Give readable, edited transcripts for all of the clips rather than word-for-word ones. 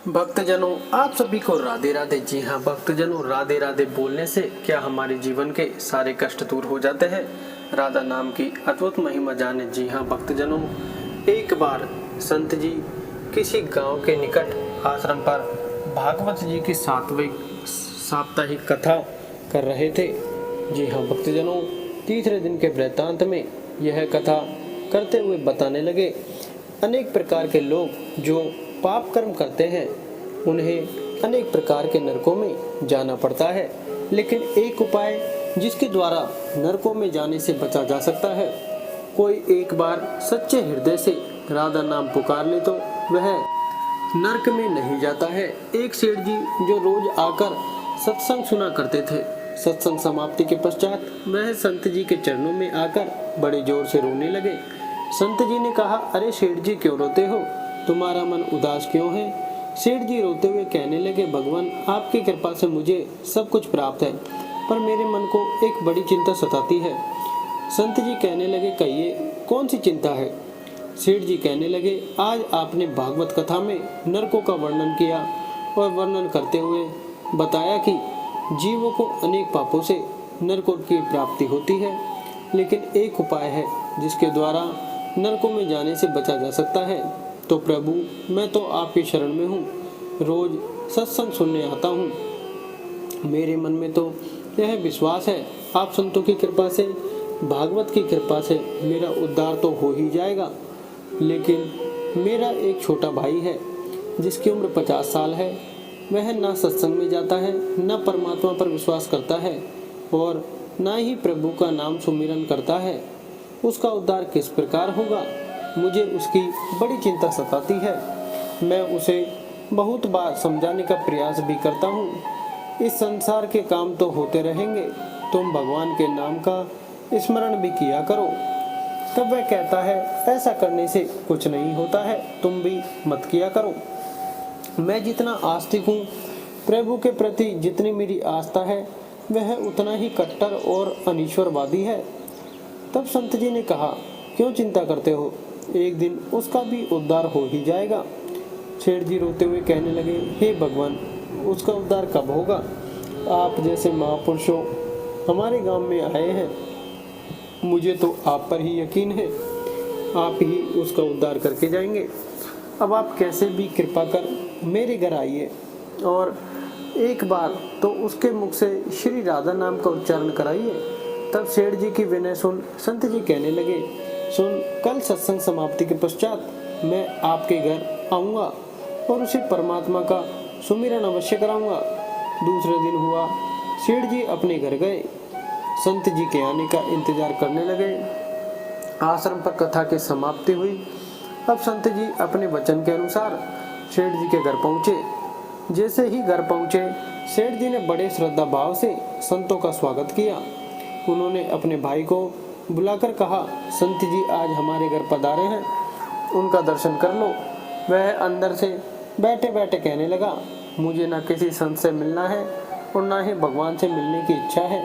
भक्तजनों, आप सभी को राधे राधे। जी हाँ भक्तजनों, राधे राधे बोलने से क्या हमारे जीवन के सारे कष्ट दूर हो जाते हैं? राधा नाम की अद्भुत महिमा जाने। जी हाँ भक्तजनों, एक बार संत जी किसी गांव के निकट आश्रम पर भागवत जी की साप्ताहिक कथा कर रहे थे। जी हाँ भक्तजनों, तीसरे दिन के वृत्तांत में यह कथा करते हुए बताने लगे, अनेक प्रकार के लोग जो पाप कर्म करते हैं उन्हें अनेक प्रकार के नरकों में जाना पड़ता है, लेकिन एक उपाय जिसके द्वारा नरकों में जाने से बचा जा सकता है। कोई एक बार सच्चे हृदय से राधा नाम पुकार ले तो वह नरक में नहीं जाता है। एक सेठ जी जो रोज आकर सत्संग सुना करते थे, सत्संग समाप्ति के पश्चात वह संत जी के चरणों में आकर बड़े जोर से रोने लगे। संत जी ने कहा, अरे सेठ जी क्यों रोते हो, तुम्हारा मन उदास क्यों है? सेठ जी रोते हुए कहने लगे, भगवान आपकी कृपा से मुझे सब कुछ प्राप्त है, पर मेरे मन को एक बड़ी चिंता सताती है। संत जी कहने लगे, कहिए कौन सी चिंता है? सेठ जी कहने लगे, आज आपने भागवत कथा में नरकों का वर्णन किया और वर्णन करते हुए बताया कि जीवों को अनेक पापों से नरकों की प्राप्ति होती है, लेकिन एक उपाय है जिसके द्वारा नरकों में जाने से बचा जा सकता है। तो प्रभु, मैं तो आपकी शरण में हूँ, रोज सत्संग सुनने आता हूँ। मेरे मन में तो यह विश्वास है, आप संतों की कृपा से, भागवत की कृपा से मेरा उद्धार तो हो ही जाएगा। लेकिन मेरा एक छोटा भाई है जिसकी उम्र 50 साल है। वह ना सत्संग में जाता है, ना परमात्मा पर विश्वास करता है और ना ही प्रभु का नाम सुमिरन करता है। उसका उद्धार किस प्रकार होगा? मुझे उसकी बड़ी चिंता सताती है। मैं उसे बहुत बार समझाने का प्रयास भी करता हूँ। इस संसार के काम तो होते रहेंगे, तुम भगवान के नाम का स्मरण भी किया करो। तब वह कहता है, ऐसा करने से कुछ नहीं होता है, तुम भी मत किया करो। मैं जितना आस्तिक हूँ, प्रभु के प्रति जितनी मेरी आस्था है, वह उतना ही कट्टर और अनीश्वरवादी है। तब संत जी ने कहा, क्यों चिंता करते हो, एक दिन उसका भी उद्धार हो ही जाएगा। सेठ जी रोते हुए कहने लगे, हे भगवान, उसका उद्धार कब होगा? आप जैसे महापुरुषों हमारे गांव में आए हैं, मुझे तो आप पर ही यकीन है, आप ही उसका उद्धार करके जाएंगे। अब आप कैसे भी कृपा कर मेरे घर आइए और एक बार तो उसके मुख से श्री राधा नाम का उच्चारण कराइए। तब सेठ जी की विनय सुन संत जी कहने लगे, सुन, कल सत्संग समाप्ति के पश्चात मैं आपके घर आऊँगा और उसे परमात्मा का सुमिरन अवश्य कराऊंगा। दूसरे दिन हुआ, सेठ जी अपने घर गए, संत जी के आने का इंतजार करने लगे। आश्रम पर कथा की समाप्ति हुई। अब संत जी अपने वचन के अनुसार सेठ जी के घर पहुँचे। जैसे ही घर पहुँचे, सेठ जी ने बड़े श्रद्धा भाव से संतों का स्वागत किया। उन्होंने अपने भाई को बुलाकर कहा, संत जी आज हमारे घर पधारे हैं, उनका दर्शन कर लो। वह अंदर से बैठे बैठे कहने लगा, मुझे ना किसी संत से मिलना है और ना ही भगवान से मिलने की इच्छा है।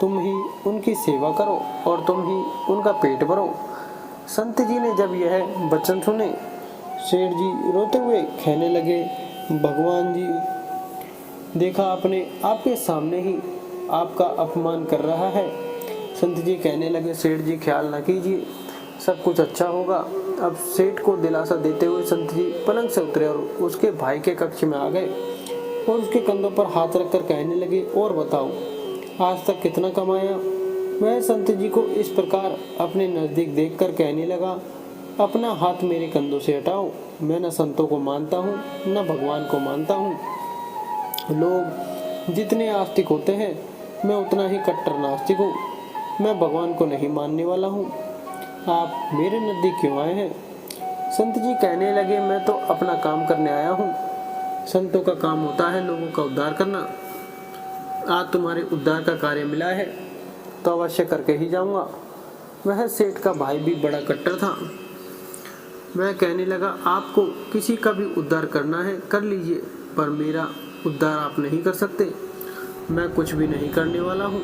तुम ही उनकी सेवा करो और तुम ही उनका पेट भरो। संत जी ने जब यह वचन सुने, सेठ जी रोते हुए कहने लगे, भगवान जी, देखा आपने, आपके सामने ही आपका अपमान कर रहा है। संत जी कहने लगे, सेठ जी ख्याल न कीजिए, सब कुछ अच्छा होगा। अब सेठ को दिलासा देते हुए संत जी पलंग से उतरे और उसके भाई के कक्ष में आ गए और उसके कंधों पर हाथ रखकर कहने लगे, और बताओ आज तक कितना कमाया? वह संत जी को इस प्रकार अपने नज़दीक देखकर कहने लगा, अपना हाथ मेरे कंधों से हटाओ। मैं न संतों को मानता हूँ न भगवान को मानता हूँ। लोग जितने आस्तिक होते हैं, मैं उतना ही कट्टर नास्तिक हूँ। मैं भगवान को नहीं मानने वाला हूँ। आप मेरे नज़दीक क्यों आए हैं? संत जी कहने लगे, मैं तो अपना काम करने आया हूँ। संतों का काम होता है लोगों का उद्धार करना। आज तुम्हारे उद्धार का कार्य मिला है तो अवश्य करके ही जाऊँगा। वह सेठ का भाई भी बड़ा कट्टर था। वह कहने लगा, आपको किसी का भी उद्धार करना है कर लीजिए, पर मेरा उद्धार आप नहीं कर सकते। मैं कुछ भी नहीं करने वाला हूँ।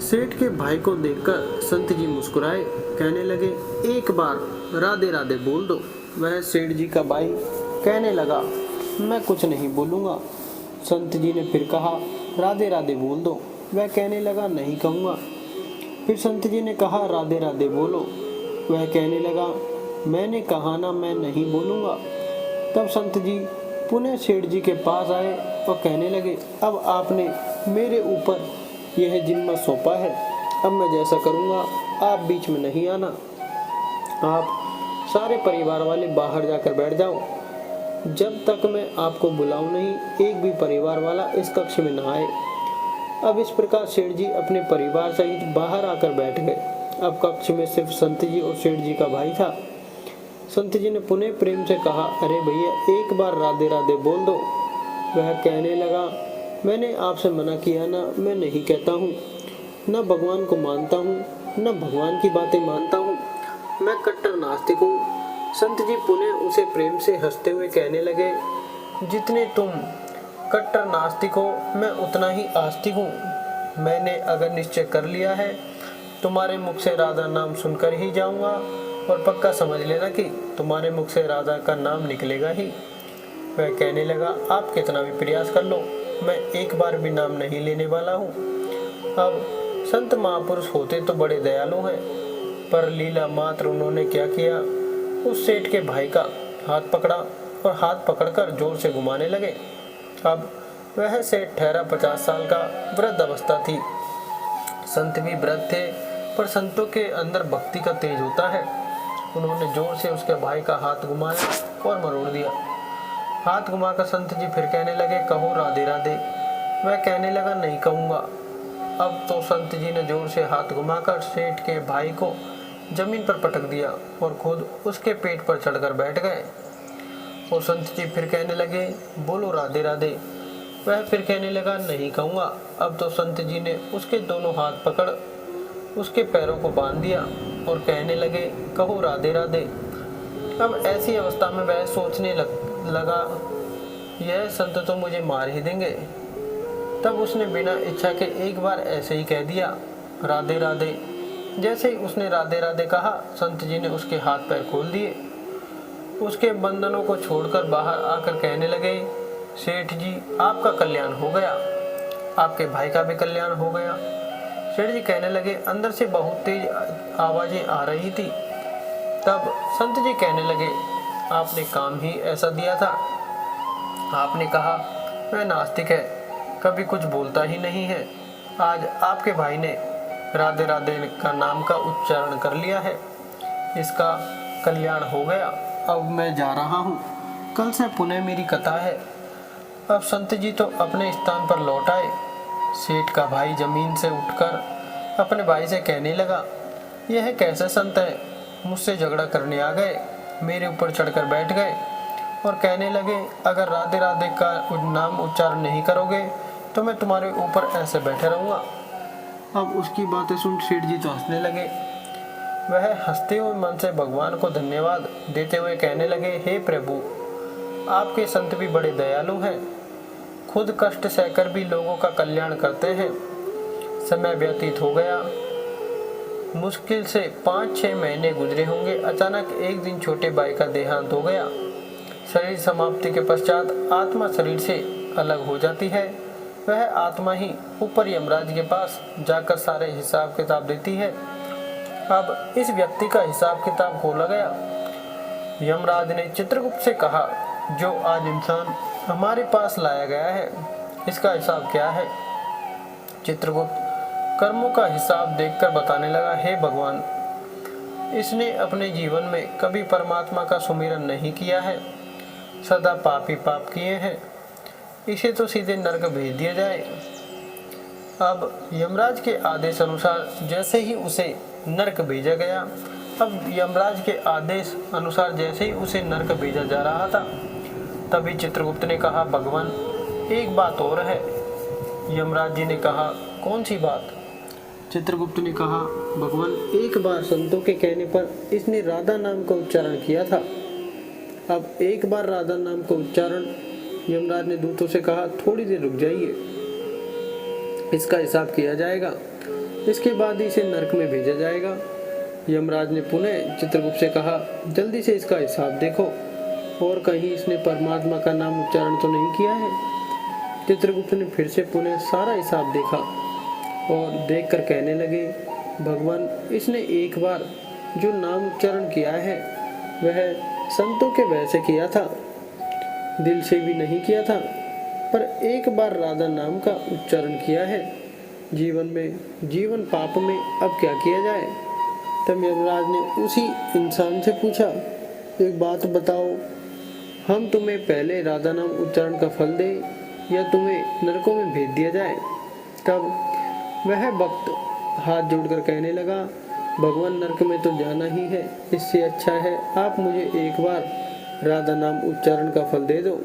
सेठ के भाई को देखकर संत जी मुस्कुराए, कहने लगे, एक बार राधे राधे बोल दो। वह सेठ जी का भाई कहने लगा, मैं कुछ नहीं बोलूँगा। संत जी ने फिर कहा, राधे राधे बोल दो। वह कहने लगा, नहीं कहूँगा। फिर संत जी ने कहा, राधे राधे बोलो। वह कहने लगा, मैंने कहा ना, मैं नहीं बोलूँगा। तब संत जी पुनः सेठ जी के पास आए और कहने लगे, अब आपने मेरे ऊपर यह जिम्मा सौंपा है, अब मैं जैसा करूँगा, आप बीच में नहीं आना। आप सारे परिवार वाले बाहर जाकर बैठ जाओ, जब तक मैं आपको बुलाऊं नहीं, एक भी परिवार वाला इस कक्ष में न आए। अब इस प्रकार सेठ जी अपने परिवार सहित बाहर आकर बैठ गए। अब कक्ष में सिर्फ संत जी और सेठ जी का भाई था। संत जी ने पुनः प्रेम से कहा, अरे भैया, एक बार राधे राधे बोल दो। वह कहने लगा, मैंने आपसे मना किया ना, मैं नहीं कहता हूँ। न भगवान को मानता हूँ, न भगवान की बातें मानता हूँ। मैं कट्टर नास्तिक हूँ। संत जी पुनः उसे प्रेम से हंसते हुए कहने लगे, जितने तुम कट्टर नास्तिक हो, मैं उतना ही आस्तिक हूँ। मैंने अगर निश्चय कर लिया है, तुम्हारे मुख से राधा नाम सुनकर ही जाऊँगा, और पक्का समझ लेना कि तुम्हारे मुख से राधा का नाम निकलेगा ही। वह कहने लगा, आप कितना भी प्रयास कर लो, मैं एक बार भी नाम नहीं लेने वाला हूँ। अब संत महापुरुष होते तो बड़े दयालु हैं, पर लीला मात्र उन्होंने क्या किया, उस सेठ के भाई का हाथ पकड़ा और हाथ पकड़कर जोर से घुमाने लगे। अब वह सेठ ठहरा 50 साल का, वृद्ध अवस्था थी। संत भी वृद्ध थे, पर संतों के अंदर भक्ति का तेज होता है। उन्होंने जोर से उसके भाई का हाथ घुमाया और मरोड़ दिया। हाथ घुमाकर संत जी फिर कहने लगे, कहो राधे राधे। वह कहने लगा, नहीं कहूँगा। अब तो संत जी ने जोर से हाथ घुमाकर सेठ के भाई को जमीन पर पटक दिया और खुद उसके पेट पर चढ़कर बैठ गए। और संत जी फिर कहने लगे, बोलो राधे राधे। वह फिर कहने लगा, नहीं कहूँगा। अब तो संत जी ने उसके दोनों हाथ पकड़ उसके पैरों को बांध दिया और कहने लगे, कहो राधे राधे। अब ऐसी अवस्था में वह सोचने लगा, यह संत तो मुझे मार ही देंगे। तब उसने बिना इच्छा के एक बार ऐसे ही कह दिया, राधे राधे। जैसे ही उसने राधे राधे कहा, संत जी ने उसके हाथ पैर खोल दिए। उसके बंधनों को छोड़कर बाहर आकर कहने लगे, सेठ जी, आपका कल्याण हो गया, आपके भाई का भी कल्याण हो गया। सेठ जी कहने लगे, अंदर से बहुत तेज आवाजें आ रही थी। तब संत जी कहने लगे, आपने काम ही ऐसा दिया था। आपने कहा वह नास्तिक है, कभी कुछ बोलता ही नहीं है। आज आपके भाई ने राधे राधे का नाम का उच्चारण कर लिया है, इसका कल्याण हो गया। अब मैं जा रहा हूँ, कल से पुनः मेरी कथा है। अब संत जी तो अपने स्थान पर लौट आए। सेठ का भाई जमीन से उठकर अपने भाई से कहने लगा, यह कैसे संत है, मुझसे झगड़ा करने आ गए, मेरे ऊपर चढ़कर बैठ गए और कहने लगे, अगर राधे राधे का नाम उच्चारण नहीं करोगे तो मैं तुम्हारे ऊपर ऐसे बैठे रहूँगा। अब उसकी बातें सुन सेठ जी तो हंसने लगे। वह हंसते हुए मन से भगवान को धन्यवाद देते हुए कहने लगे, हे प्रभु, आपके संत भी बड़े दयालु हैं, खुद कष्ट सहकर भी लोगों का कल्याण करते हैं। समय व्यतीत हो गया, मुश्किल से 5-6 महीने गुजरे होंगे। अचानक एक दिन छोटे भाई का देहांत हो गया। शरीर समाप्ति के पश्चात आत्मा शरीर से अलग हो जाती है। वह आत्मा ही ऊपर यमराज के पास जाकर सारे हिसाब किताब देती है। अब इस व्यक्ति का हिसाब किताब खोला गया। यमराज ने चित्रगुप्त से कहा, जो आज इंसान हमारे पास लाया गया है, इसका हिसाब क्या है? चित्रगुप्त कर्मों का हिसाब देखकर बताने लगा, हे भगवान, इसने अपने जीवन में कभी परमात्मा का सुमिरन नहीं किया है, सदा पाप ही पाप किए हैं, इसे तो सीधे नरक भेज दिया जाए। अब यमराज के आदेश अनुसार जैसे ही उसे नरक भेजा गया, अब यमराज के आदेश अनुसार जैसे ही उसे नरक भेजा जा रहा था, तभी चित्रगुप्त ने कहा, भगवान, एक बात और है। यमराज जी ने कहा, कौन सी बात? चित्रगुप्त ने कहा, भगवान, एक बार संतों के कहने पर इसने राधा नाम का उच्चारण किया था। अब एक बार राधा नाम का उच्चारण, यमराज ने दूतों से कहा, थोड़ी देर रुक जाइए, इसका हिसाब किया जाएगा, इसके बाद इसे नरक में भेजा जाएगा। यमराज ने पुनः चित्रगुप्त से कहा, जल्दी से इसका हिसाब देखो। और कहीं इसने परमात्मा का नाम उच्चारण तो नहीं किया है। चित्रगुप्त ने फिर से पुनः सारा हिसाब देखा और देखकर कहने लगे, भगवान, इसने एक बार जो नाम उच्चारण किया है वह संतों के वैसे किया था, दिल से भी नहीं किया था, पर एक बार राधा नाम का उच्चारण किया है। जीवन पाप में अब क्या किया जाए। तब यमराज ने उसी इंसान से पूछा, एक बात बताओ, हम तुम्हें पहले राधा नाम उच्चारण का फल दें या तुम्हें नरकों में भेज दिया जाए। तब वह भक्त हाथ जोड़कर कहने लगा, भगवान, नरक में तो जाना ही है, इससे अच्छा है आप मुझे एक बार राधा नाम उच्चारण का फल दे दो,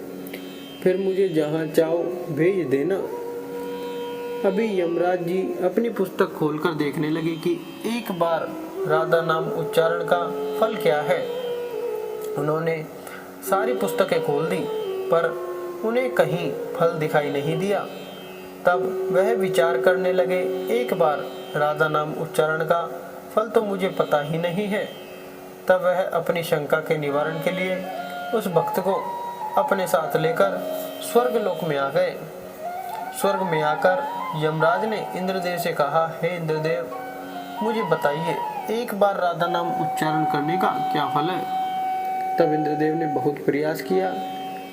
फिर मुझे जहाँ चाहो भेज देना। अभी यमराज जी अपनी पुस्तक खोलकर देखने लगे कि एक बार राधा नाम उच्चारण का फल क्या है। उन्होंने सारी पुस्तकें खोल दी पर उन्हें कहीं फल दिखाई नहीं दिया। तब वह विचार करने लगे, एक बार राधा नाम उच्चारण का फल तो मुझे पता ही नहीं है। तब वह अपनी शंका के निवारण के लिए उस भक्त को अपने साथ लेकर स्वर्ग लोक में आ गए। स्वर्ग में आकर यमराज ने इंद्रदेव से कहा, हे इंद्रदेव, मुझे बताइए एक बार राधा नाम उच्चारण करने का क्या फल है। तब इंद्रदेव ने बहुत प्रयास किया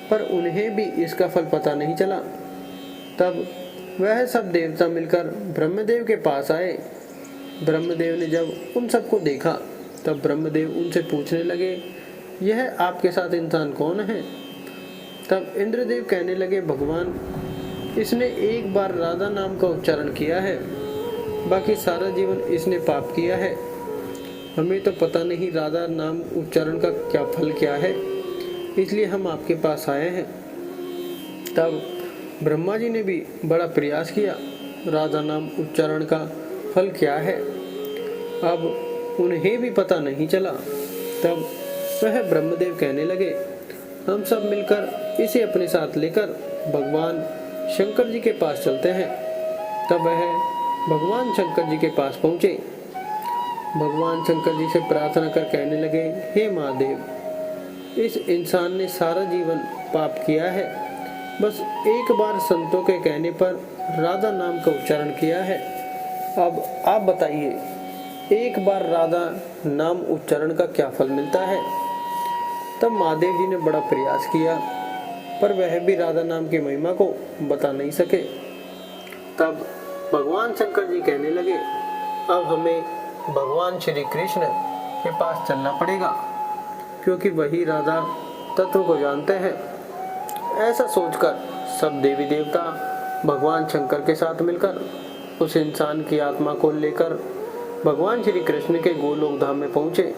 पर उन्हें भी इसका फल पता नहीं चला। तब वह सब देवता मिलकर ब्रह्मदेव के पास आए। ब्रह्मदेव ने जब उन सबको देखा तब ब्रह्मदेव उनसे पूछने लगे, यह आपके साथ इंसान कौन है। तब इंद्रदेव कहने लगे, भगवान, इसने एक बार राधा नाम का उच्चारण किया है, बाकी सारा जीवन इसने पाप किया है। हमें तो पता नहीं राधा नाम उच्चारण का क्या फल क्या है, इसलिए हम आपके पास आए हैं। तब ब्रह्मा जी ने भी बड़ा प्रयास किया, राधा नाम उच्चारण का फल क्या है, अब उन्हें भी पता नहीं चला। तब वह ब्रह्मदेव कहने लगे, हम सब मिलकर इसे अपने साथ लेकर भगवान शंकर जी के पास चलते हैं। तब वह भगवान शंकर जी के पास पहुँचे। भगवान शंकर जी से प्रार्थना कर कहने लगे, हे महादेव, इस इंसान ने सारा जीवन पाप किया है, बस एक बार संतों के कहने पर राधा नाम का उच्चारण किया है। अब आप बताइए, एक बार राधा नाम उच्चारण का क्या फल मिलता है। तब महादेव जी ने बड़ा प्रयास किया पर वह भी राधा नाम की महिमा को बता नहीं सके। तब भगवान शंकर जी कहने लगे, अब हमें भगवान श्री कृष्ण के पास चलना पड़ेगा, क्योंकि वही राधा तत्व को जानते हैं। ऐसा सोचकर सब देवी देवता भगवान शंकर के साथ मिलकर उस इंसान की आत्मा को लेकर भगवान श्री कृष्ण के गोलोक धाम में पहुँचे।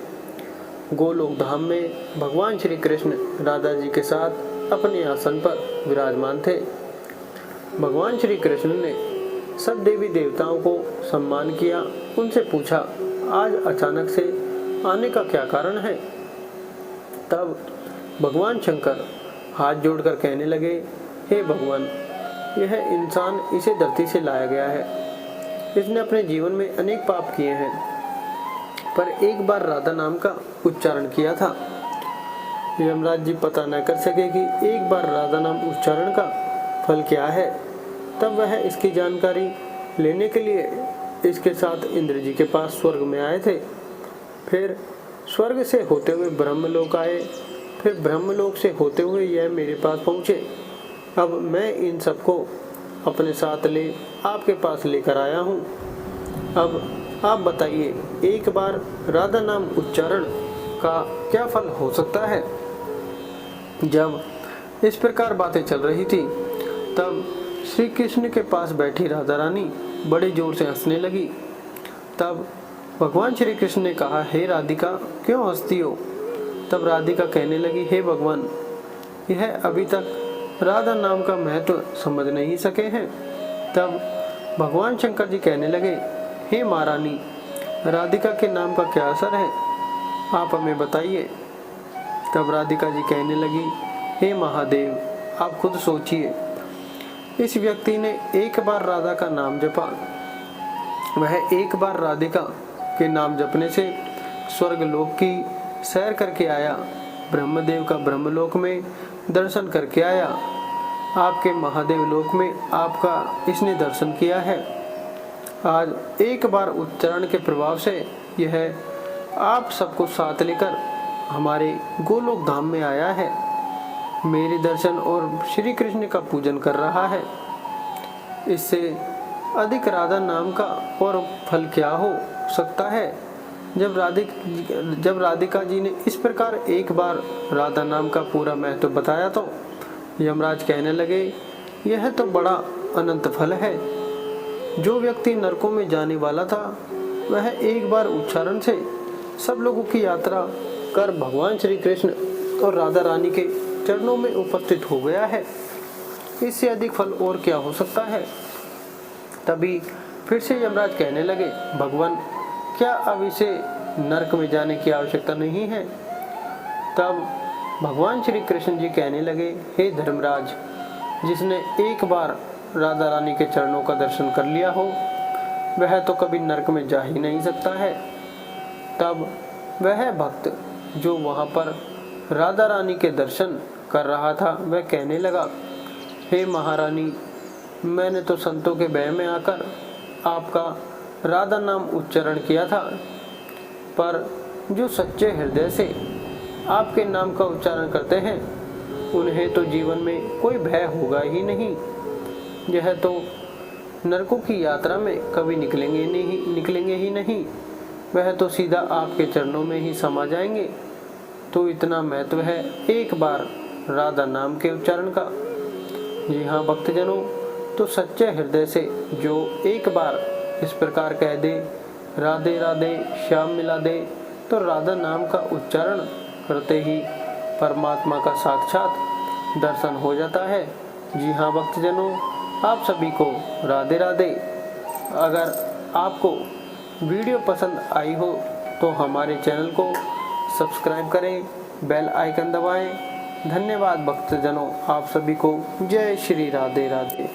गोलोक धाम में भगवान श्री कृष्ण राधा जी के साथ अपने आसन पर विराजमान थे। भगवान श्री कृष्ण ने सब देवी देवताओं को सम्मान किया, उनसे पूछा, आज अचानक से आने का क्या कारण है। तब भगवान शंकर हाथ जोड़कर कहने लगे, हे भगवान, यह इंसान इसे धरती से लाया गया है, इसने अपने जीवन में अनेक पाप किए हैं, पर एक बार राधा नाम का उच्चारण किया था। यमराज जी पता न कर सके कि एक बार राधा नाम उच्चारण का फल क्या है। तब वह इसकी जानकारी लेने के लिए इसके साथ इंद्र जी के पास स्वर्ग में आए थे। फिर स्वर्ग से होते हुए ब्रह्मलोक आए, फिर ब्रह्मलोक से होते हुए यह मेरे पास पहुँचे। अब मैं इन सबको अपने साथ ले आपके पास लेकर आया हूँ। अब आप बताइए, एक बार राधा नाम उच्चारण का क्या फल हो सकता है। जब इस प्रकार बातें चल रही थी तब श्री कृष्ण के पास बैठी राधा रानी बड़े जोर से हंसने लगी। तब भगवान श्री कृष्ण ने कहा, हे राधिका, क्यों हंसती हो। तब राधिका कहने लगी, हे भगवान, यह अभी तक राधा नाम का महत्व समझ नहीं सके हैं। तब भगवान शंकर जी कहने लगे, हे महारानी, राधिका के नाम का क्या असर है, आप हमें बताइए। तब राधिका जी कहने लगी, हे महादेव, आप खुद सोचिए, इस व्यक्ति ने एक बार राधा का नाम जपा, वह एक बार राधिका के नाम जपने से स्वर्ग लोक की सैर करके आया, ब्रह्मदेव का ब्रह्मलोक में दर्शन करके आया। आपके महादेव लोक में आपका इसने दर्शन किया है। आज एक बार उच्चारण के प्रभाव से यह आप सबको साथ लेकर हमारे गोलोक धाम में आया है। मेरे दर्शन और श्री कृष्ण का पूजन कर रहा है। इससे अधिक राधा नाम का और फल क्या हो सकता है। जब राधिका जी ने इस प्रकार एक बार राधा नाम का पूरा महत्व बताया तो यमराज कहने लगे, यह तो बड़ा अनंत फल है। जो व्यक्ति नरकों में जाने वाला था वह एक बार उच्चारण से सब लोगों की यात्रा कर भगवान श्री कृष्ण और राधा रानी के चरणों में उपस्थित हो गया है। इससे अधिक फल और क्या हो सकता है। तभी फिर से यमराज कहने लगे, भगवान क्या अब इसे नरक में जाने की आवश्यकता नहीं है। तब भगवान श्री कृष्ण जी कहने लगे, हे धर्मराज, जिसने एक बार राधा रानी के चरणों का दर्शन कर लिया हो वह तो कभी नरक में जा ही नहीं सकता है। तब वह भक्त जो वहां पर राधा रानी के दर्शन कर रहा था वह कहने लगा, हे महारानी, मैंने तो संतों के भय में आकर आपका राधा नाम उच्चारण किया था, पर जो सच्चे हृदय से आपके नाम का उच्चारण करते हैं उन्हें तो जीवन में कोई भय होगा ही नहीं। यह तो नरकों की यात्रा में कभी निकलेंगे ही नहीं। वह तो सीधा आपके चरणों में ही समा जाएंगे। तो इतना महत्व है एक बार राधा नाम के उच्चारण का। जी हाँ भक्तजनों, तो सच्चे हृदय से जो एक बार इस प्रकार कह दे, राधे राधे श्याम मिला दे, तो राधा नाम का उच्चारण करते ही परमात्मा का साक्षात दर्शन हो जाता है। जी हाँ भक्तजनों, आप सभी को राधे राधे। अगर आपको वीडियो पसंद आई हो तो हमारे चैनल को सब्सक्राइब करें, बेल आइकन दबाएं। धन्यवाद भक्तजनों, आप सभी को जय श्री राधे राधे।